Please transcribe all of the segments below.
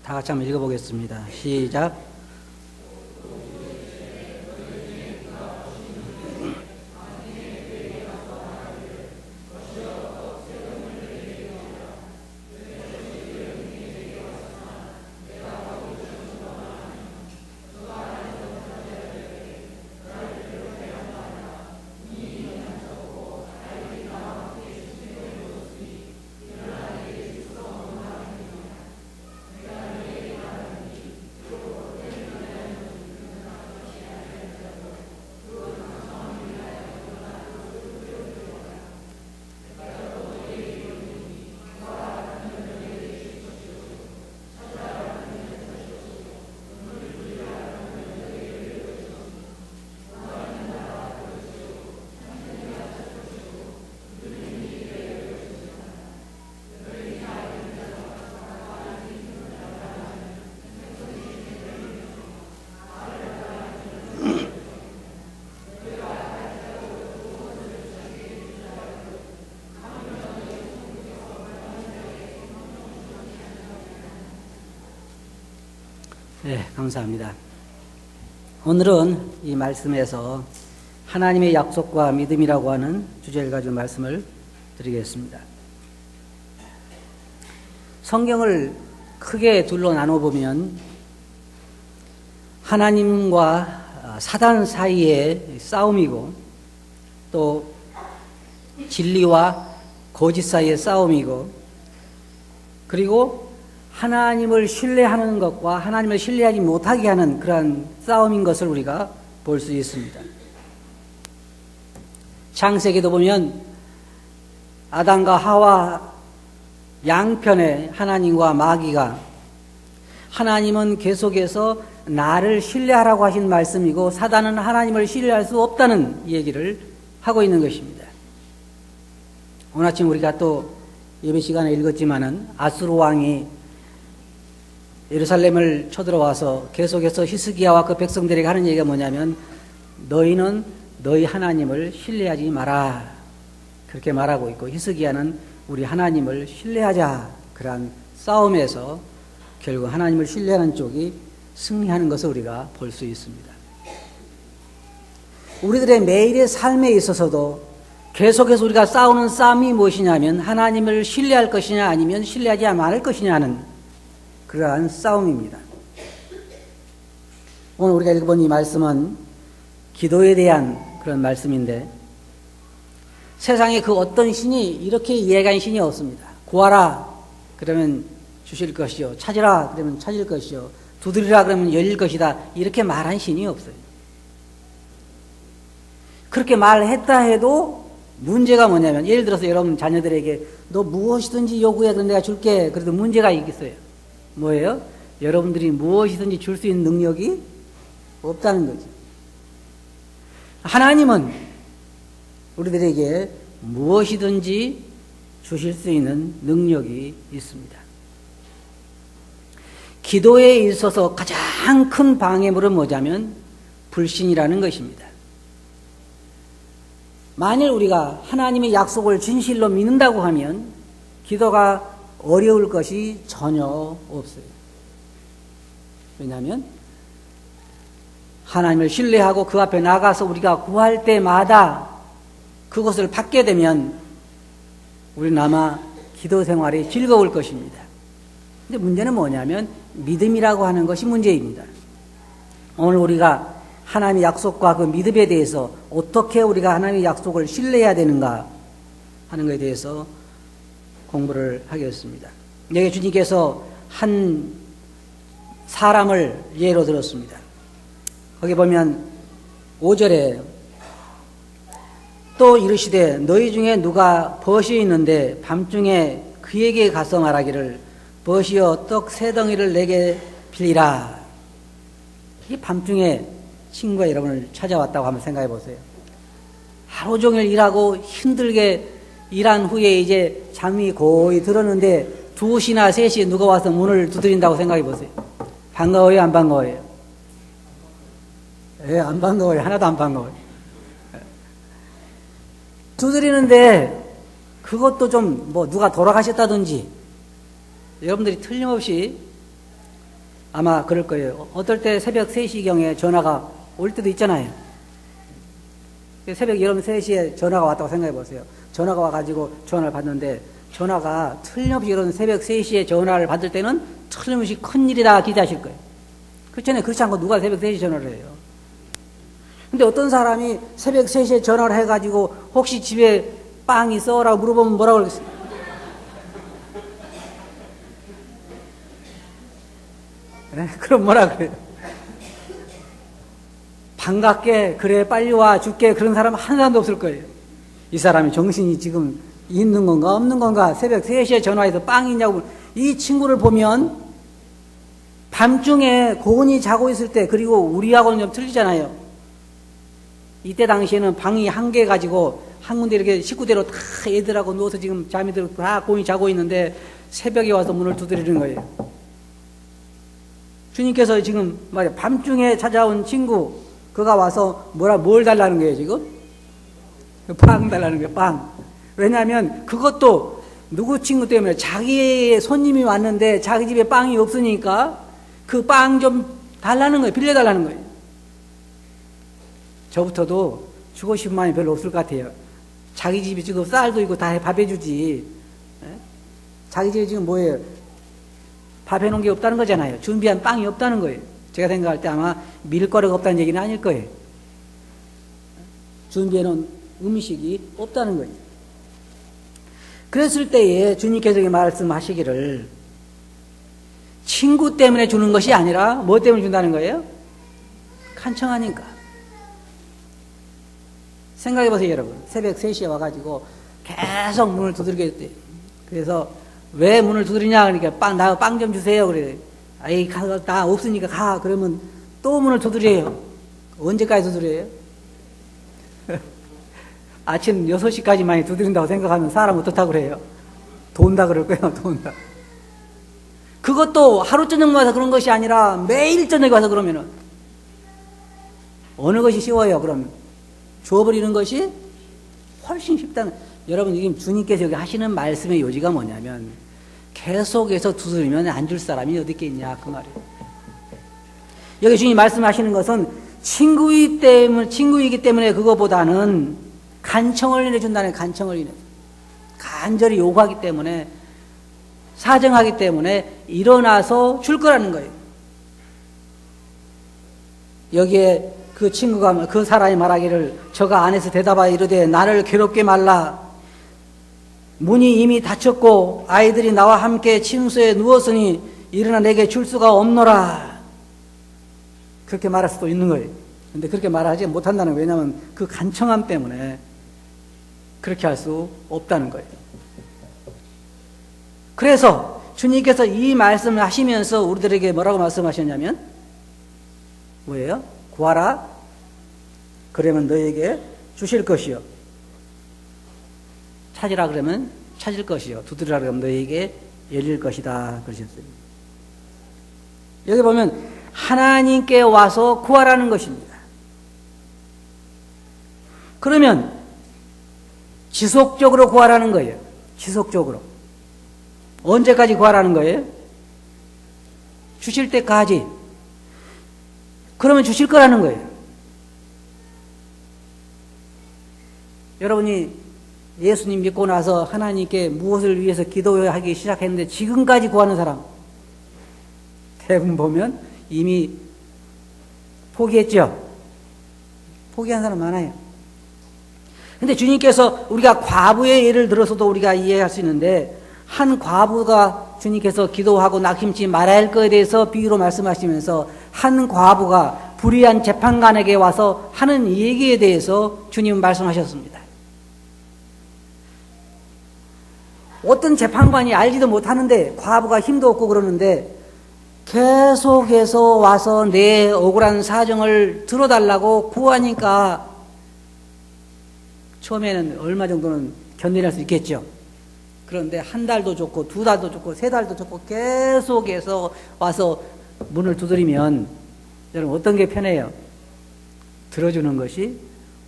다 같이 한번 읽어보겠습니다. 시작. 네, 감사합니다. 오늘은 이 말씀에서 하나님의 약속과 믿음이라고 하는 주제를 가지고 말씀을 드리겠습니다. 성경을 크게 둘로 나눠보면 하나님과 사단 사이의 싸움이고 또 진리와 거짓 사이의 싸움이고 그리고 하나님을 신뢰하는 것과 하나님을 신뢰하지 못하게 하는 그러한 싸움인 것을 우리가 볼 수 있습니다. 창세기도 보면 아담과 하와 양편에 하나님과 마귀가 하나님은 계속해서 나를 신뢰하라고 하신 말씀이고 사단은 하나님을 신뢰할 수 없다는 얘기를 하고 있는 것입니다. 오늘 아침 우리가 또 예배 시간에 읽었지만은 아수르 왕이 예루살렘을 쳐들어와서 계속해서 히스기야와 그 백성들에게 하는 얘기가 뭐냐면 너희는 너희 하나님을 신뢰하지 마라 그렇게 말하고 있고 히스기야는 우리 하나님을 신뢰하자 그러한 싸움에서 결국 하나님을 신뢰하는 쪽이 승리하는 것을 우리가 볼 수 있습니다. 우리들의 매일의 삶에 있어서도 계속해서 우리가 싸우는 싸움이 무엇이냐면 하나님을 신뢰할 것이냐 아니면 신뢰하지 않을 것이냐는 그러한 싸움입니다. 오늘 우리가 읽어본 이 말씀은 기도에 대한 그런 말씀인데 세상에 그 어떤 신이 이렇게 이해간 신이 없습니다. 구하라 그러면 주실 것이요 찾으라 그러면 찾을 것이요 두드리라 그러면 열릴 것이다 이렇게 말한 신이 없어요. 그렇게 말했다 해도 문제가 뭐냐면 예를 들어서 여러분 자녀들에게 너 무엇이든지 요구해 그럼 내가 줄게 그래도 문제가 있겠어요. 뭐예요? 여러분들이 무엇이든지 줄 수 있는 능력이 없다는 거죠. 하나님은 우리들에게 무엇이든지 주실 수 있는 능력이 있습니다. 기도에 있어서 가장 큰 방해물은 뭐냐면 불신이라는 것입니다. 만일 우리가 하나님의 약속을 진실로 믿는다고 하면 기도가 어려울 것이 전혀 없어요. 왜냐하면 하나님을 신뢰하고 그 앞에 나가서 우리가 구할 때마다 그것을 받게 되면 우리는 아마 기도 생활이 즐거울 것입니다. 근데 문제는 뭐냐면 믿음이라고 하는 것이 문제입니다. 오늘 우리가 하나님의 약속과 그 믿음에 대해서 어떻게 우리가 하나님의 약속을 신뢰해야 되는가 하는 것에 대해서 공부를 하겠습니다. 여기 주님께서 한 사람을 예로 들었습니다. 거기 보면 5절에 또 이르시되 너희 중에 누가 벗이 있는데 밤중에 그에게 가서 말하기를 벗이여 떡 3덩이를 내게 빌리라. 이 밤중에 친구가 여러분을 찾아왔다고 한번 생각해 보세요. 하루 종일 일하고 힘들게 일한 후에 이제 잠이 고이 들었는데 2시나 3시에 누가 와서 문을 두드린다고 생각해 보세요. 반가워요? 안 반가워요? 예, 안 반가워요. 하나도 안 반가워요. 두드리는데 그것도 좀 뭐 누가 돌아가셨다든지 여러분들이 틀림없이 아마 그럴 거예요. 어떨 때 새벽 3시경에 전화가 올 때도 있잖아요. 새벽 여러분 3시에 전화가 왔다고 생각해 보세요. 전화가 와가지고 전화를 받는데 전화가 틀림없이 이런 새벽 3시에 전화를 받을 때는 틀림없이 큰일이다 기대하실 거예요. 그렇잖아요. 그렇지 않고 누가 새벽 3시에 전화를 해요. 근데 어떤 사람이 새벽 3시에 전화를 해가지고 혹시 집에 빵 있어? 라고 물어보면 뭐라고 그러겠어요? 네? 그럼 뭐라 그래요? 반갑게 그래 빨리 와 줄게 그런 사람 한 사람도 없을 거예요. 이 사람이 정신이 지금 있는 건가 없는 건가 새벽 3시에 전화해서 빵이 있냐고. 이 친구를 보면 밤중에 고은이 자고 있을 때 그리고 우리하고는 좀 틀리잖아요. 이때 당시에는 방이 한 개 가지고 한 군데 이렇게 식구대로 다 애들하고 누워서 지금 잠이 들고 다 고은이 자고 있는데 새벽에 와서 문을 두드리는 거예요. 주님께서 지금 말이야 밤중에 찾아온 친구 그가 와서 뭘 달라는 거예요 지금? 빵 달라는 거예요. 빵. 왜냐하면 그것도 누구 친구 때문에 자기의 손님이 왔는데 자기 집에 빵이 없으니까 그 빵 좀 달라는 거예요. 빌려달라는 거예요. 저부터도 주고 싶은 마음이 별로 없을 것 같아요. 자기 집이 지금 쌀도 있고 다 밥 해주지. 자기 집에 지금 뭐예요? 밥 해놓은 게 없다는 거잖아요. 준비한 빵이 없다는 거예요. 제가 생각할 때 아마 밀가루가 없다는 얘기는 아닐 거예요. 준비해놓은 음식이 없다는 거예요. 그랬을 때에 주님께서 말씀하시기를 친구 때문에 주는 것이 아니라 뭐 때문에 준다는 거예요? 간청하니까. 생각해보세요 여러분. 새벽 3시에 와가지고 계속 문을 두드리게 했대요. 그래서 왜 문을 두드리냐 그러니까 나 빵 좀 주세요 그래. 아이 나 없으니까 가. 그러면 또 문을 두드려요. 언제까지 두드려요? 아침 6시까지만 두드린다고 생각하면 사람 어떻다고 그래요? 돈다 그럴 거예요. 돈다. 그것도 하루 저녁 와서 그런 것이 아니라 매일 저녁에 와서 그러면은 어느 것이 쉬워요? 그러면 줘버리는 것이 훨씬 쉽다는. 여러분 지금 주님께서 여기 하시는 말씀의 요지가 뭐냐면 계속해서 두드리면 안 줄 사람이 어디 있겠냐 그 말이에요. 여기 주님 말씀하시는 것은 친구이기 때문에 그거보다는 간청을 인해준다는. 간청을 인해 간절히 요구하기 때문에 사정하기 때문에 일어나서 줄 거라는 거예요. 여기에 그 친구가 그 사람이 말하기를 저가 안에서 대답하여 이르되 나를 괴롭게 말라. 문이 이미 닫혔고 아이들이 나와 함께 침소에 누웠으니 일어나 내게 줄 수가 없노라. 그렇게 말할 수도 있는 거예요. 근데 그렇게 말하지 못한다는 거예요. 왜냐하면 그 간청함 때문에 그렇게 할 수 없다는 거예요. 그래서 주님께서 이 말씀을 하시면서 우리들에게 뭐라고 말씀하셨냐면 뭐예요? 구하라 그러면 너에게 주실 것이요 찾으라 그러면 찾을 것이요 두드리라 그러면 너에게 열릴 것이다 그러셨어요. 여기 보면 하나님께 와서 구하라는 것입니다. 그러면 지속적으로 구하라는 거예요. 지속적으로. 언제까지 구하라는 거예요? 주실 때까지. 그러면 주실 거라는 거예요. 여러분이 예수님 믿고 나서 하나님께 무엇을 위해서 기도하기 시작했는데 지금까지 구하는 사람 대부분 보면 이미 포기했죠. 포기한 사람 많아요. 근데 주님께서 우리가 과부의 예를 들어서도 우리가 이해할 수 있는데 한 과부가 주님께서 기도하고 낙심치 말아야 할 것에 대해서 비유로 말씀하시면서 한 과부가 불의한 재판관에게 와서 하는 얘기에 대해서 주님은 말씀하셨습니다. 어떤 재판관이 알지도 못하는데 과부가 힘도 없고 그러는데 계속해서 와서 내 억울한 사정을 들어달라고 구하니까 처음에는 얼마 정도는 견뎌낼 수 있겠죠. 그런데 한 달도 좋고 두 달도 좋고 세 달도 좋고 계속해서 와서 문을 두드리면 여러분 어떤 게 편해요? 들어주는 것이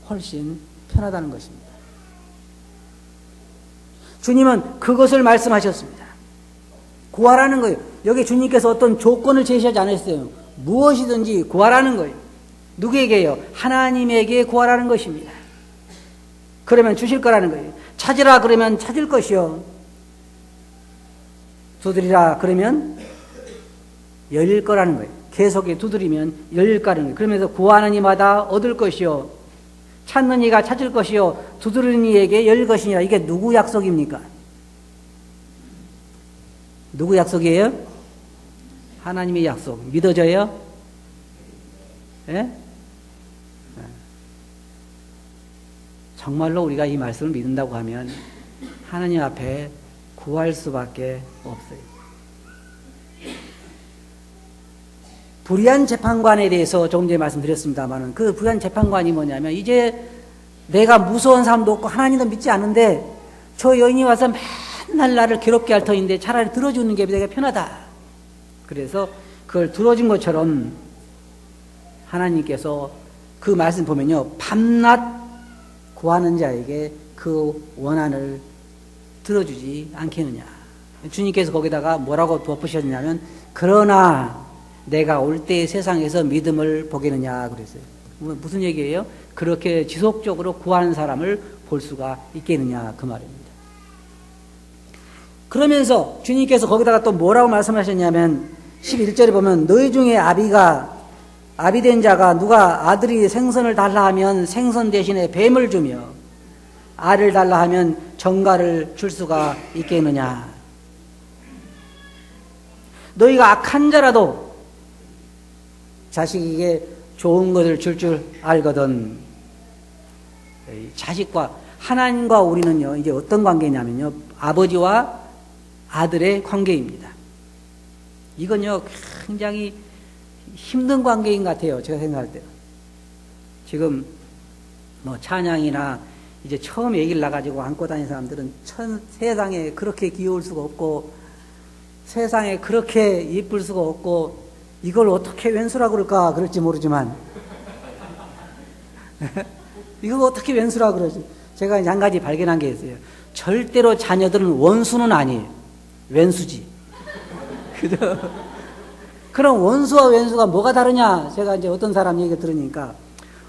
훨씬 편하다는 것입니다. 주님은 그것을 말씀하셨습니다. 구하라는 거예요. 여기 주님께서 어떤 조건을 제시하지 않았어요. 무엇이든지 구하라는 거예요. 누구에게요? 하나님에게 구하라는 것입니다. 그러면 주실 거라는 거예요. 찾으라 그러면 찾을 것이요. 두드리라 그러면 열릴 거라는 거예요. 계속 두드리면 열릴 거라는 거예요. 그러면서 구하는 이마다 얻을 것이요. 찾는 이가 찾을 것이요. 두드리는 이에게 열릴 것이니라. 이게 누구 약속입니까? 누구 약속이에요? 하나님의 약속. 믿어져요? 예? 정말로 우리가 이 말씀을 믿는다고 하면 하나님 앞에 구할 수밖에 없어요. 불의한 재판관에 대해서 조금 전에 말씀드렸습니다만 그 불의한 재판관이 뭐냐면 이제 내가 무서운 사람도 없고 하나님도 믿지 않는데 저 여인이 와서 맨날 나를 괴롭게 할 터인데 차라리 들어주는 게 내가 편하다. 그래서 그걸 들어준 것처럼 하나님께서 그 말씀 보면요. 밤낮 구하는 자에게 그 원한을 들어주지 않겠느냐. 주님께서 거기다가 뭐라고 덧붙이셨냐면 그러나 내가 올 때의 세상에서 믿음을 보겠느냐 그랬어요. 무슨 얘기예요? 그렇게 지속적으로 구하는 사람을 볼 수가 있겠느냐 그 말입니다. 그러면서 주님께서 거기다가 또 뭐라고 말씀하셨냐면 11절에 보면 너희 중에 아비된 자가 누가 아들이 생선을 달라 하면 생선 대신에 뱀을 주며 알을 달라 하면 정갈을 줄 수가 있겠느냐. 너희가 악한 자라도 자식에게 좋은 것을 줄 알거든. 자식과 하나님과 우리는요 이제 어떤 관계냐면요 아버지와 아들의 관계입니다. 이건요 굉장히 힘든 관계인 것 같아요. 제가 생각할 때. 지금 뭐 찬양이나 이제 처음 얘기를 나가지고 안고 다니는 사람들은 세상에 그렇게 귀여울 수가 없고 세상에 그렇게 예쁠 수가 없고 이걸 어떻게 왼수라고 그럴까 그럴지 모르지만 이걸 어떻게 왼수라고 그러지. 제가 한 가지 발견한 게 있어요. 절대로 자녀들은 원수는 아니에요. 왼수지. 그죠? 그럼 원수와 왼수가 뭐가 다르냐? 제가 이제 어떤 사람 얘기 들으니까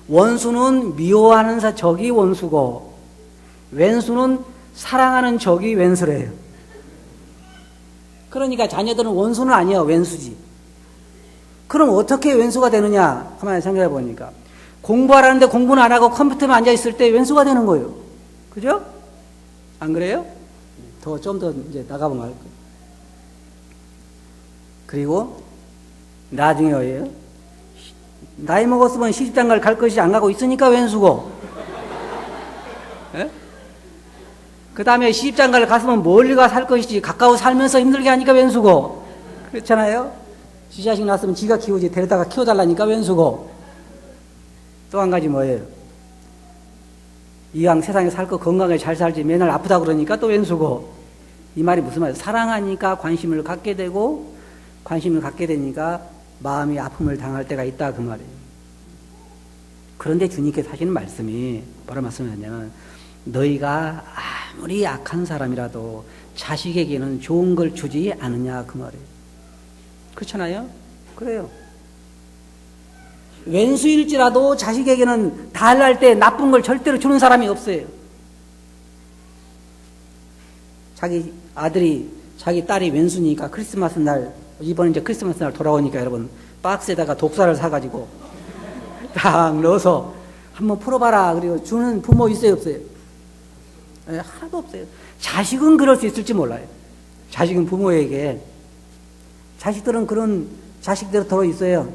원수는 미워하는 적이 원수고 왼수는 사랑하는 적이 왼수래요. 그러니까 자녀들은 원수는 아니야. 왼수지. 그럼 어떻게 왼수가 되느냐? 가만히 생각해 보니까 공부하라는데 공부는 안 하고 컴퓨터만 앉아 있을 때 왼수가 되는 거예요. 그죠? 안 그래요? 좀 더 이제 나가보면 알 거예요. 그리고 나중에 뭐예요? 나이 먹었으면 시집장가를 갈 것이 안 가고 있으니까 왼수고. 그 다음에 시집장가를 갔으면 멀리 가 살 것이지 가까워 살면서 힘들게 하니까 왼수고. 그렇잖아요? 지 자식 낳았으면 지가 키우지 데려다가 키워달라니까 왼수고. 또 한 가지 뭐예요? 이왕 세상에 살 거 건강하게 잘 살지 맨날 아프다 그러니까 또 왼수고. 이 말이 무슨 말이에요? 사랑하니까 관심을 갖게 되고 관심을 갖게 되니까 마음이 아픔을 당할 때가 있다 그 말이에요. 그런데 주님께서 하시는 말씀이 뭐라 말씀하냐면 너희가 아무리 악한 사람이라도 자식에게는 좋은 걸 주지 않느냐 그 말이에요. 그렇잖아요? 그래요. 왼수일지라도 자식에게는 달랄 때 나쁜 걸 절대로 주는 사람이 없어요. 자기 아들이 자기 딸이 왼수니까 크리스마스 날 이번에 이제 크리스마스 날 돌아오니까 여러분 박스에다가 독사를 사가지고 딱 넣어서 한번 풀어봐라 그리고 주는 부모 있어요 없어요? 네, 하나도 없어요. 자식은 그럴 수 있을지 몰라요. 자식은 부모에게 자식들은 그런 자식대로 더 있어요.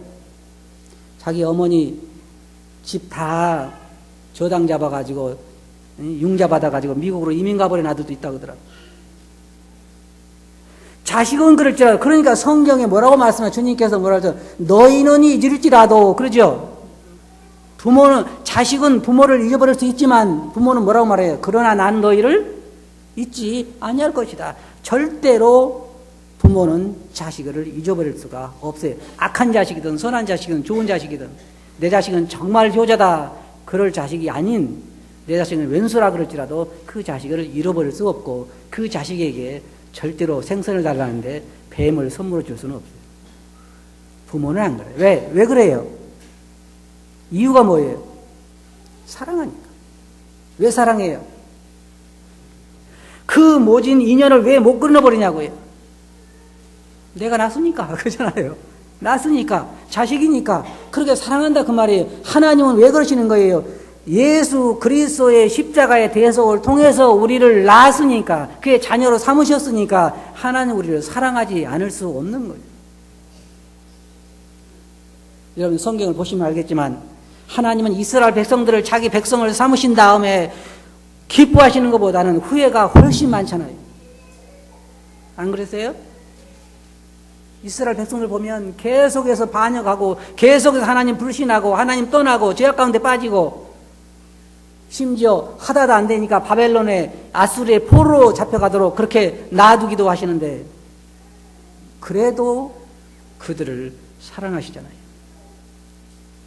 자기 어머니 집 다 저당 잡아가지고 융자 받아가지고 미국으로 이민 가버린 아들도 있다고 하더라고요. 자식은 그럴지라도 그러니까 성경에 뭐라고 말씀하세요? 주님께서 뭐라고 하죠? 너희는 잊을지라도 그러죠? 부모는 자식은 부모를 잊어버릴 수 있지만 부모는 뭐라고 말해요? 그러나 난 너희를 잊지 아니할 것이다. 절대로 부모는 자식을 잊어버릴 수가 없어요. 악한 자식이든 선한 자식이든 좋은 자식이든 내 자식은 정말 효자다 그럴 자식이 아닌 내 자식은 왼수라 그럴지라도 그 자식을 잃어버릴 수 없고 그 자식에게 절대로 생선을 달라는데 뱀을 선물로 줄 수는 없어요. 부모는 안 그래요. 왜? 왜 그래요? 이유가 뭐예요? 사랑하니까. 왜 사랑해요? 그 모진 인연을 왜 못 끊어버리냐고요. 내가 낳았으니까 그러잖아요. 낳았으니까 자식이니까 그렇게 사랑한다 그 말이에요. 하나님은 왜 그러시는 거예요? 예수 그리스도의 십자가의 대속을 통해서 우리를 낳았으니까 그의 자녀로 삼으셨으니까 하나님 우리를 사랑하지 않을 수 없는 거예요. 여러분 성경을 보시면 알겠지만 하나님은 이스라엘 백성들을 자기 백성을 삼으신 다음에 기뻐하시는 것보다는 후회가 훨씬 많잖아요. 안 그랬어요? 이스라엘 백성들 보면 계속해서 반역하고 계속해서 하나님 불신하고 하나님 떠나고 죄악 가운데 빠지고 심지어 하다도 안 되니까 바벨론에 아수르의 포로로 잡혀가도록 그렇게 놔두기도 하시는데 그래도 그들을 사랑하시잖아요.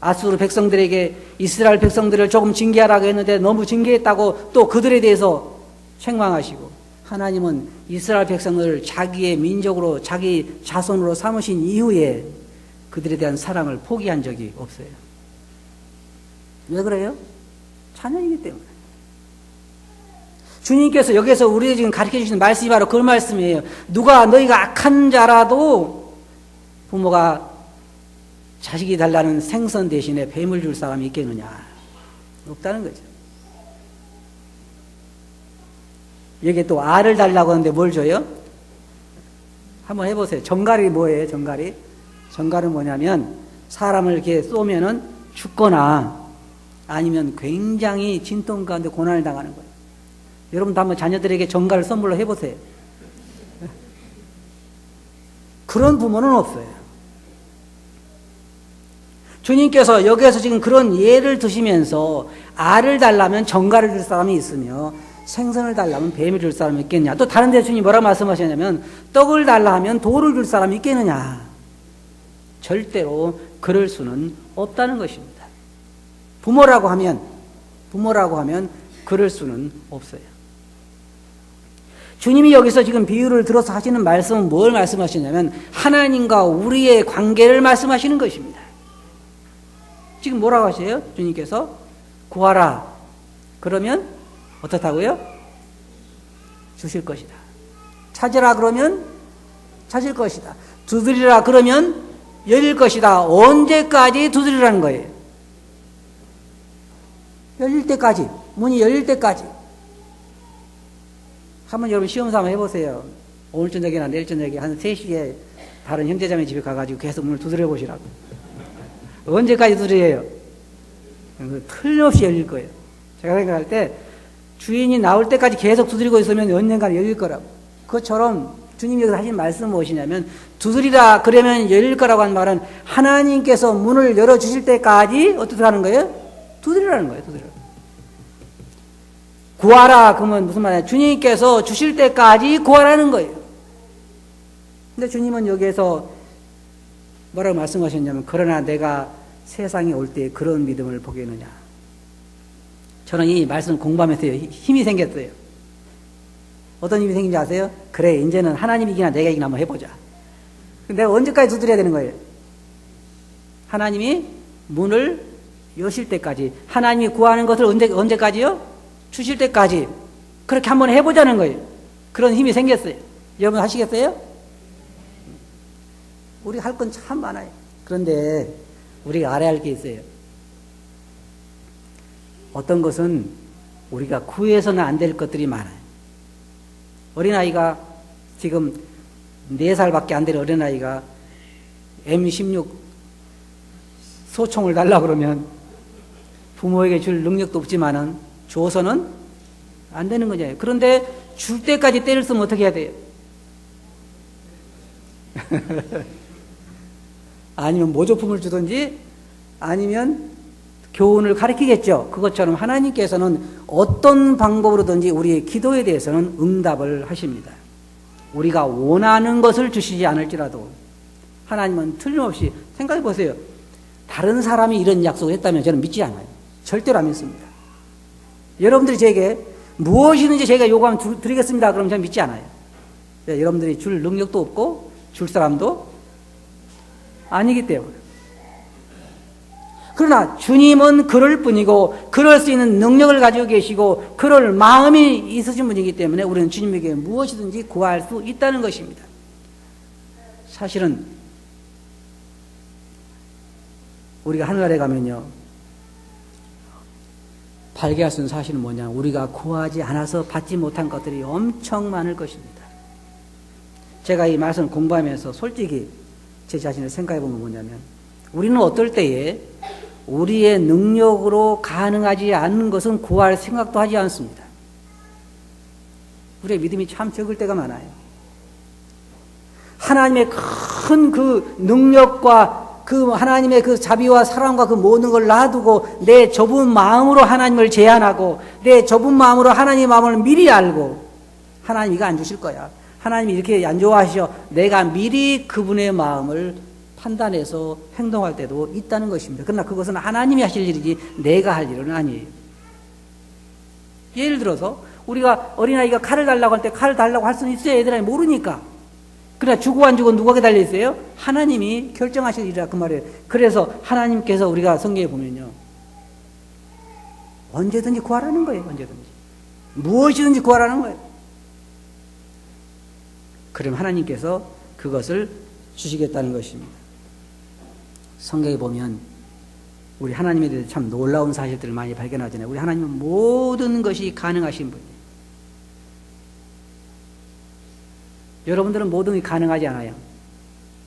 아수르 백성들에게 이스라엘 백성들을 조금 징계하라고 했는데 너무 징계했다고 또 그들에 대해서 책망하시고 하나님은 이스라엘 백성을 자기의 민족으로 자기 자손으로 삼으신 이후에 그들에 대한 사랑을 포기한 적이 없어요. 왜 그래요? 자녀이기 때문에. 주님께서 여기서 우리에게 지금 가르쳐 주시는 말씀이 바로 그 말씀이에요. 누가 너희가 악한 자라도 부모가 자식이 달라는 생선 대신에 뱀을 줄 사람이 있겠느냐? 없다는 거죠. 여기에 또 알을 달라고 하는데 뭘 줘요? 한번 해보세요. 정갈이 뭐예요? 정갈이? 정갈은 뭐냐면 사람을 이렇게 쏘면은 죽거나 아니면 굉장히 진통 가운데 고난을 당하는 거예요. 여러분도 한번 자녀들에게 정갈을 선물로 해보세요. 그런 부모는 없어요. 주님께서 여기에서 지금 그런 예를 드시면서 알을 달라면 정갈을 줄 사람이 있으며 생선을 달라면 뱀을 줄 사람이 있겠냐. 또 다른 데 주님이 뭐라고 말씀하셨냐면 떡을 달라 하면 돌을 줄 사람이 있겠느냐. 절대로 그럴 수는 없다는 것입니다. 부모라고 하면 그럴 수는 없어요. 주님이 여기서 지금 비유를 들어서 하시는 말씀은 뭘 말씀하시냐면 하나님과 우리의 관계를 말씀하시는 것입니다. 지금 뭐라고 하세요? 주님께서 구하라. 그러면 어떻다고요? 주실 것이다. 찾으라 그러면 찾을 것이다. 두드리라 그러면 열릴 것이다. 언제까지 두드리라는 거예요? 열릴 때까지. 문이 열릴 때까지. 한번 여러분 시험 삼아 해보세요. 오늘 저녁이나 내일 저녁에 한 3시에 다른 형제자매 집에 가가지고 계속 문을 두드려 보시라고. 언제까지 두드려요? 틀림없이 열릴 거예요. 제가 생각할 때 주인이 나올 때까지 계속 두드리고 있으면 언젠가 열릴 거라고. 그것처럼 주님이 여기서 하신 말씀은 무엇이냐면 두드리라 그러면 열릴 거라고 한 말은 하나님께서 문을 열어주실 때까지 어떻게 하는 거예요? 두드리라는 거예요. 두드리라. 구하라 그러면 무슨 말이야? 주님께서 주실 때까지 구하라는 거예요. 근데 주님은 여기에서 뭐라고 말씀하셨냐면 그러나 내가 세상에 올 때 그런 믿음을 보겠느냐. 저는 이 말씀 공부하면서 힘이 생겼어요. 어떤 힘이 생긴지 아세요? 그래 이제는 하나님 이기나 내가 이기나 한번 해보자. 내가 언제까지 두드려야 되는 거예요? 하나님이 문을 여실 때까지. 하나님이 구하는 것을 언제까지요? 주실 때까지. 그렇게 한번 해보자는 거예요. 그런 힘이 생겼어요. 여러분 하시겠어요? 우리가 할 건 참 많아요. 그런데 우리가 알아야 할 게 있어요. 어떤 것은 우리가 구해서는 안 될 것들이 많아요. 어린아이가 지금 4살밖에 안 될 어린아이가 M16 소총을 달라고 그러면 부모에게 줄 능력도 없지만은 줘서는 안 되는 거잖아요. 그런데 줄 때까지 때를 쓰면 어떻게 해야 돼요? 아니면 모조품을 주든지 아니면 교훈을 가르치겠죠. 그것처럼 하나님께서는 어떤 방법으로든지 우리의 기도에 대해서는 응답을 하십니다. 우리가 원하는 것을 주시지 않을지라도 하나님은 틀림없이 생각해 보세요. 다른 사람이 이런 약속을 했다면 저는 믿지 않아요. 절대로 안 믿습니다. 여러분들이 제게 무엇이든지 제가 요구하면 드리겠습니다. 그럼 저는 믿지 않아요. 여러분들이 줄 능력도 없고 줄 사람도 아니기 때문에. 그러나 주님은 그럴 뿐이고 그럴 수 있는 능력을 가지고 계시고 그럴 마음이 있으신 분이기 때문에 우리는 주님에게 무엇이든지 구할 수 있다는 것입니다. 사실은 우리가 하늘나라에 가면요, 발견할 수 있는 사실은 뭐냐, 우리가 구하지 않아서 받지 못한 것들이 엄청 많을 것입니다. 제가 이 말씀을 공부하면서 솔직히 제 자신을 생각해 보면 뭐냐면, 우리는 어떨 때에 우리의 능력으로 가능하지 않는 것은 구할 생각도 하지 않습니다. 우리의 믿음이 참 적을 때가 많아요. 하나님의 큰 그 능력과 그 하나님의 그 자비와 사랑과 그 모든 걸 놔두고 내 좁은 마음으로 하나님을 제한하고 내 좁은 마음으로 하나님의 마음을 미리 알고, 하나님 이거 안 주실 거야, 하나님이 이렇게 안 좋아하시죠, 내가 미리 그분의 마음을 판단해서 행동할 때도 있다는 것입니다. 그러나 그것은 하나님이 하실 일이지 내가 할 일은 아니에요. 예를 들어서 우리가 어린아이가 칼을 달라고 할 때 칼을 달라고 할 수는 있어요. 애들이 모르니까. 그러나 주고 안 주고 누구에게 달려있어요? 하나님이 결정하실 일이라 그 말이에요. 그래서 하나님께서 우리가 성경에 보면요, 언제든지 구하라는 거예요. 언제든지 무엇이든지 구하라는 거예요. 그럼 하나님께서 그것을 주시겠다는 것입니다. 성경에 보면 우리 하나님에 대해서 참 놀라운 사실들을 많이 발견하잖아요. 우리 하나님은 모든 것이 가능하신 분이에요. 여러분들은 모든 게 가능하지 않아요.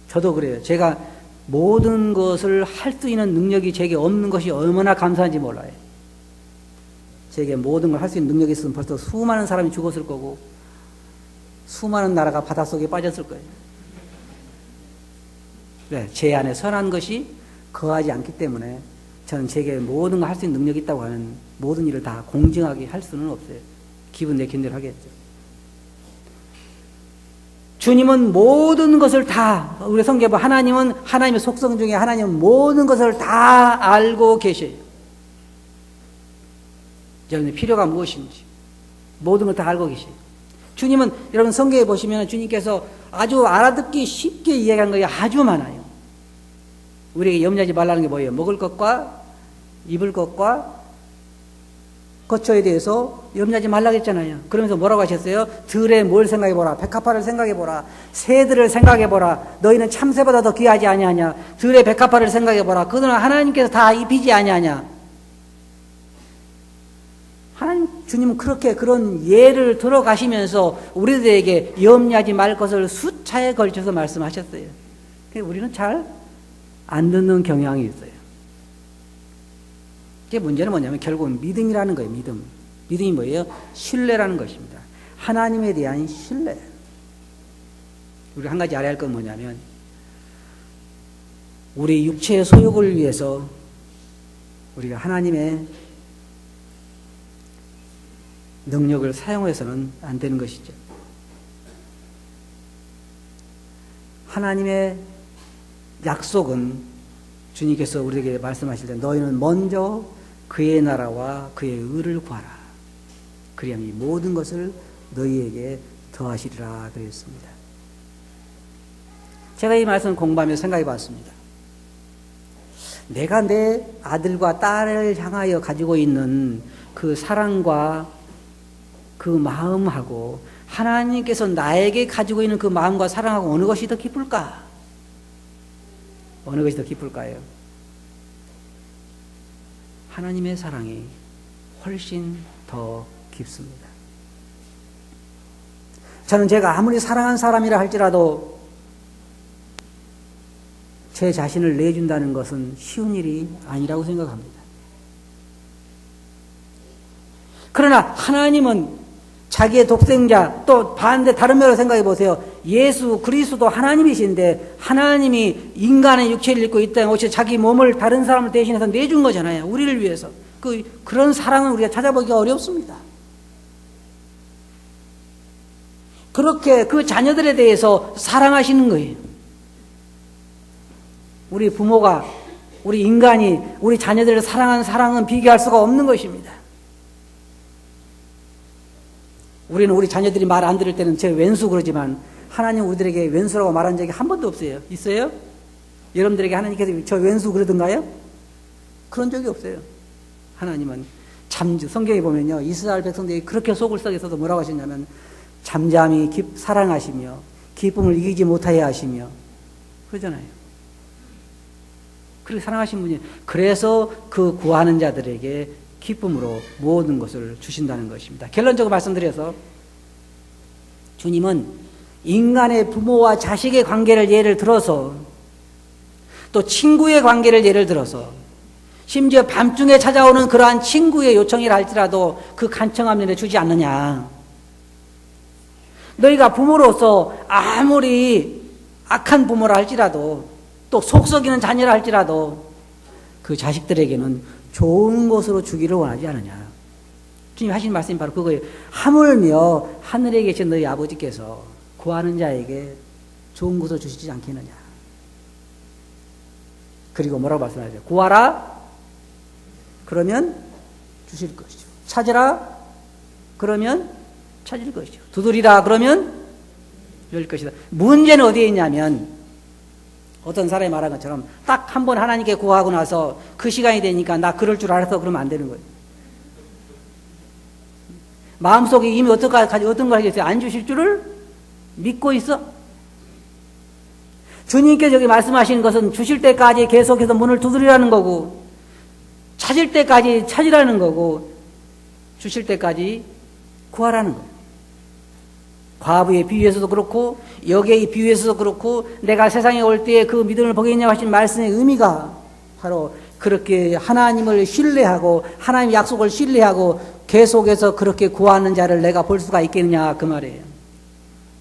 저도 그래요. 제가 모든 것을 할 수 있는 능력이 제게 없는 것이 얼마나 감사한지 몰라요. 제게 모든 걸 할 수 있는 능력이 있으면 벌써 수많은 사람이 죽었을 거고 수많은 나라가 바닷속에 빠졌을 거예요. 네, 제 안에 선한 것이 거하지 않기 때문에 저는 제게 모든 걸 할 수 있는 능력이 있다고 하는 모든 일을 다 공정하게 할 수는 없어요. 기분 내킨 대로 하겠죠. 주님은 모든 것을 다, 우리 성경에 보면 하나님은 하나님의 속성 중에 하나님은 모든 것을 다 알고 계셔요. 여러분의 필요가 무엇인지 모든 걸 다 알고 계셔요. 주님은 여러분 성경에 보시면 주님께서 아주 알아듣기 쉽게 이야기한 것이 아주 많아요. 우리에게 염려하지 말라는 게 뭐예요? 먹을 것과 입을 것과 거처에 대해서 염려하지 말라고 했잖아요. 그러면서 뭐라고 하셨어요? 들에 뭘 생각해보라. 백합화를 생각해보라. 새들을 생각해보라. 너희는 참새보다 더 귀하지 아니하냐. 들의 백합화를 생각해보라. 그들은 하나님께서 다 입히지 아니하냐. 하나님 주님은 그렇게 그런 예를 들어가시면서 우리들에게 염려하지 말 것을 수차에 걸쳐서 말씀하셨어요. 우리는 잘 안 듣는 경향이 있어요. 이게 문제는 뭐냐면 결국은 믿음이라는 거예요. 믿음. 믿음이 뭐예요? 신뢰라는 것입니다. 하나님에 대한 신뢰. 우리 한 가지 알아야 할 건 뭐냐면 우리 육체의 소욕을 위해서 우리가 하나님의 능력을 사용해서는 안 되는 것이죠. 하나님의 약속은 주님께서 우리에게 말씀하실 때 너희는 먼저 그의 나라와 그의 의를 구하라. 그리하면 이 모든 것을 너희에게 더하시리라 그랬습니다. 제가 이 말씀을 공부하면서 생각해 봤습니다. 내가 내 아들과 딸을 향하여 가지고 있는 그 사랑과 그 마음하고 하나님께서 나에게 가지고 있는 그 마음과 사랑하고 어느 것이 더 기쁠까? 어느 것이 더 기쁠까요? 하나님의 사랑이 훨씬 더 깊습니다. 저는 제가 아무리 사랑한 사람이라 할지라도 제 자신을 내준다는 것은 쉬운 일이 아니라고 생각합니다. 그러나 하나님은 자기의 독생자, 또 반대 다른 면으로 생각해 보세요. 예수 그리스도 하나님이신데 하나님이 인간의 육체를 입고 이 땅에 오셔서 자기 몸을 다른 사람을 대신해서 내준 거잖아요. 우리를 위해서. 그런 사랑은 우리가 찾아보기가 어렵습니다. 그렇게 그 자녀들에 대해서 사랑하시는 거예요. 우리 부모가, 우리 인간이 우리 자녀들을 사랑하는 사랑은 비교할 수가 없는 것입니다. 우리는 우리 자녀들이 말 안 들을 때는 제 왼수 그러지만 하나님 우리들에게 왼수라고 말한 적이 한 번도 없어요. 있어요? 여러분들에게 하나님께서 저 왼수 그러던가요? 그런 적이 없어요. 하나님은 성경에 보면요, 이스라엘 백성들이 그렇게 속을 썩여서도 뭐라고 하셨냐면 잠잠히 사랑하시며 기쁨을 이기지 못하게 하시며 그러잖아요. 그렇게 사랑하신 분이 그래서 그 구하는 자들에게 기쁨으로 모든 것을 주신다는 것입니다. 결론적으로 말씀드려서 주님은 인간의 부모와 자식의 관계를 예를 들어서 또 친구의 관계를 예를 들어서 심지어 밤중에 찾아오는 그러한 친구의 요청이라 할지라도 그 간청함 내내 주지 않느냐. 너희가 부모로서 아무리 악한 부모라 할지라도 또 속썩이는 자녀라 할지라도 그 자식들에게는 좋은 것으로 주기를 원하지 않느냐. 주님 하신 말씀이 바로 그거예요. 하물며 하늘에 계신 너희 아버지께서 구하는 자에게 좋은 것을 주시지 않겠느냐. 그리고 뭐라고 말씀하세요? 구하라 그러면 주실 것이죠. 찾으라 그러면 찾을 것이죠. 두드리라 그러면 열 것이다. 문제는 어디에 있냐면 어떤 사람이 말한 것처럼 딱 한 번 하나님께 구하고 나서 그 시간이 되니까 나 그럴 줄 알아서 그러면 안 되는 거예요. 마음속에 이미 어떤 걸 하겠어요? 안 주실 줄을 믿고 있어? 주님께 저기 말씀하시는 것은 주실 때까지 계속해서 문을 두드리라는 거고 찾을 때까지 찾으라는 거고 주실 때까지 구하라는 거예요. 과부의 비유에서도 그렇고 여객의 비유에서도 그렇고 내가 세상에 올 때에 그 믿음을 보겠냐고 하신 말씀의 의미가 바로 그렇게 하나님을 신뢰하고 하나님의 약속을 신뢰하고 계속해서 그렇게 구하는 자를 내가 볼 수가 있겠느냐 그 말이에요.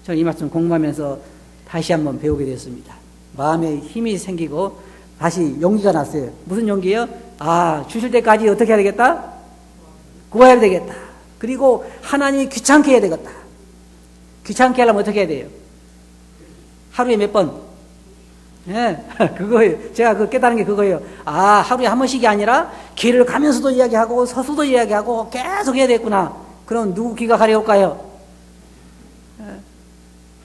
저는 이 말씀 공부하면서 다시 한번 배우게 됐습니다. 마음에 힘이 생기고 다시 용기가 났어요. 무슨 용기예요? 주실 때까지 어떻게 해야 되겠다? 구해야 되겠다. 그리고 하나님이 귀찮게 해야 되겠다. 귀찮게 하려면 어떻게 해야 돼요? 하루에 몇 번? 예, 그거예요. 제가 그 깨달은 게 그거예요. 하루에 한 번씩이 아니라 길을 가면서도 이야기하고 서서도 이야기하고 계속 해야 되겠구나. 그럼 누구 귀가 가려울까요? 예.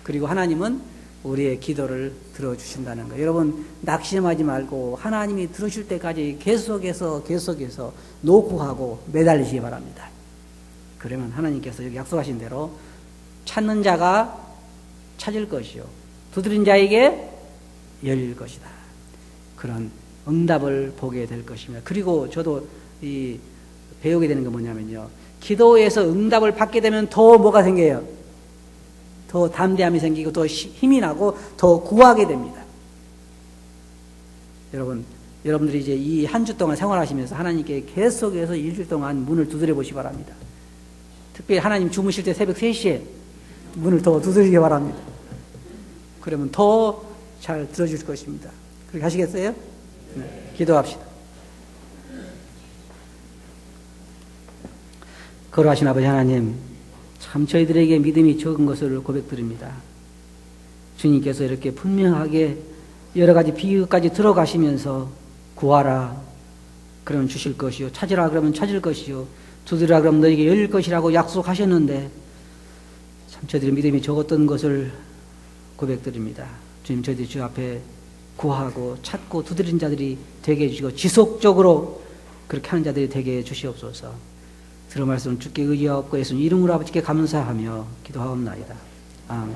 그리고 하나님은 우리의 기도를 들어주신다는 거예요. 여러분 낙심하지 말고 하나님이 들으실 때까지 계속해서 노구하고 매달리시기 바랍니다. 그러면 하나님께서 여기 약속하신 대로 찾는 자가 찾을 것이요 두드린 자에게 열릴 것이다. 그런 응답을 보게 될 것입니다. 그리고 저도 배우게 되는 건 뭐냐면요, 기도에서 응답을 받게 되면 더 뭐가 생겨요? 더 담대함이 생기고 더 힘이 나고 더 구하게 됩니다. 여러분들이 이제 이 한 주 동안 생활하시면서 하나님께 계속해서 일주일 동안 문을 두드려 보시기 바랍니다. 특별히 하나님 주무실 때 새벽 3시에 문을 더 두드리기 바랍니다. 그러면 더 잘 들어줄 것입니다. 그렇게 하시겠어요? 네, 기도합시다. 거룩하신 아버지 하나님, 참 저희들에게 믿음이 적은 것을 고백드립니다. 주님께서 이렇게 분명하게 여러 가지 비유까지 들어가시면서 구하라 그러면 주실 것이요, 찾으라 그러면 찾을 것이요, 두드리라 그러면 너에게 열릴 것이라고 약속하셨는데 참 저희들의 믿음이 적었던 것을 고백드립니다. 주님, 저희들이 주 앞에 구하고 찾고 두드린 자들이 되게 해주시고 지속적으로 그렇게 하는 자들이 되게 해주시옵소서. 들은 말씀 주께 의지하옵고 예수님 이름으로 아버지께 감사하며 기도하옵나이다. 아멘.